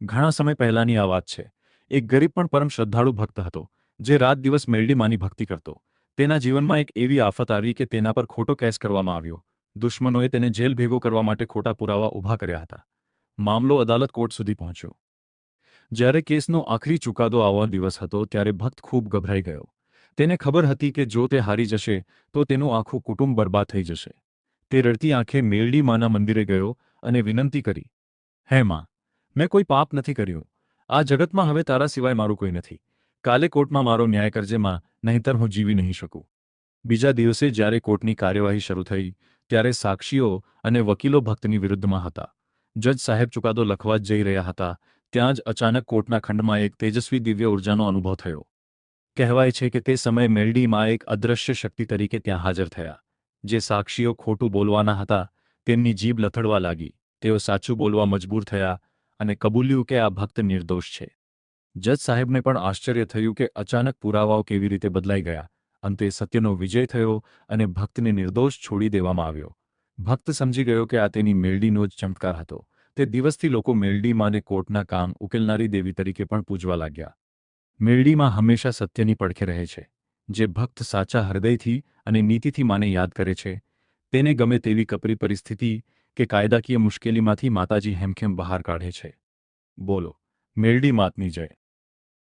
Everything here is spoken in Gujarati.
ઘણા સમય પહેલાની આ વાત છે. એક ગરીબ પણ પરમ શ્રદ્ધાળુ ભક્ત હતો, જે રાત દિવસ મેરડી માની ભક્તિ કરતો. તેના જીવનમાં એક એવી આફત આવી કે તેના પર ખોટો કેસ કરવામાં આવ્યો. દુશ્મનોએ તેને જેલ ભેગો કરવા માટે ખોટા પુરાવા ઊભા કર્યા હતા. મામલો અદાલત કોર્ટ સુધી પહોંચ્યો. જ્યારે કેસનો આખરી ચુકાદો આવવાનો દિવસ હતો ત્યારે ભક્ત ખૂબ ગભરાઈ ગયો. તેને ખબર હતી કે જો તે હારી જશે તો તેનું આખું કુટુંબ બરબાદ થઈ જશે. તે રડતી આંખે મેરડી માના મંદિરે ગયો અને વિનંતી કરી, હે માં, મેં કોઈ પાપ નથી કર્યું. આ જગતમાં હવે તારા સિવાય મારું કોઈ નથી. કાલે કોર્ટમાં મારો ન્યાય કરજે માં, નહીંતર હું જીવી નહીં શકું. બીજા દિવસે જ્યારે કોર્ટની કાર્યવાહી શરૂ થઈ ત્યારે સાક્ષીઓ અને વકીલો ભક્તની વિરુદ્ધમાં હતા. જજ સાહેબ ચુકાદો લખવા જ જઈ રહ્યા હતા ત્યાં જ અચાનક કોર્ટના ખંડમાં એક તેજસ્વી દિવ્ય ઉર્જાનો અનુભવ થયો. કહેવાય છે કે તે સમયે મેરડીમાં એક અદૃશ્ય શક્તિ તરીકે ત્યાં હાજર થયા. જે સાક્ષીઓ ખોટું બોલવાના હતા તેમની જીભ લથડવા લાગી. તેઓ સાચું બોલવા મજબૂર થયા અને કબૂલ્યું કે આ ભક્ત નિર્દોષ છે. જજ સાહેબને પણ આશ્ચર્ય થયું કે અચાનક પુરાવાઓ કેવી રીતે બદલાઈ ગયા. અંતે સત્યનો વિજય થયો અને ભક્તને નિર્દોષ છોડી દેવામાં આવ્યો. ભક્ત સમજી ગયો કે આ તેની મેરડીનો જ ચમત્કાર હતો. તે દિવસથી લોકો મેરડી માને કોર્ટના કામ ઉકેલનારી દેવી તરીકે પણ પૂજવા લાગ્યા. મેરડીમાં હંમેશા સત્યની પડખે રહે છે. જે ભક્ત સાચા હૃદયથી અને નીતિથી માને યાદ કરે છે તેને ગમે તેવી કપરી પરિસ્થિતિ કે કાયદાકીય મુશ્કેલીમાંથી માતાજી હેમખેમ બહાર કાઢે છે. બોલો, મેરડી માતની જય.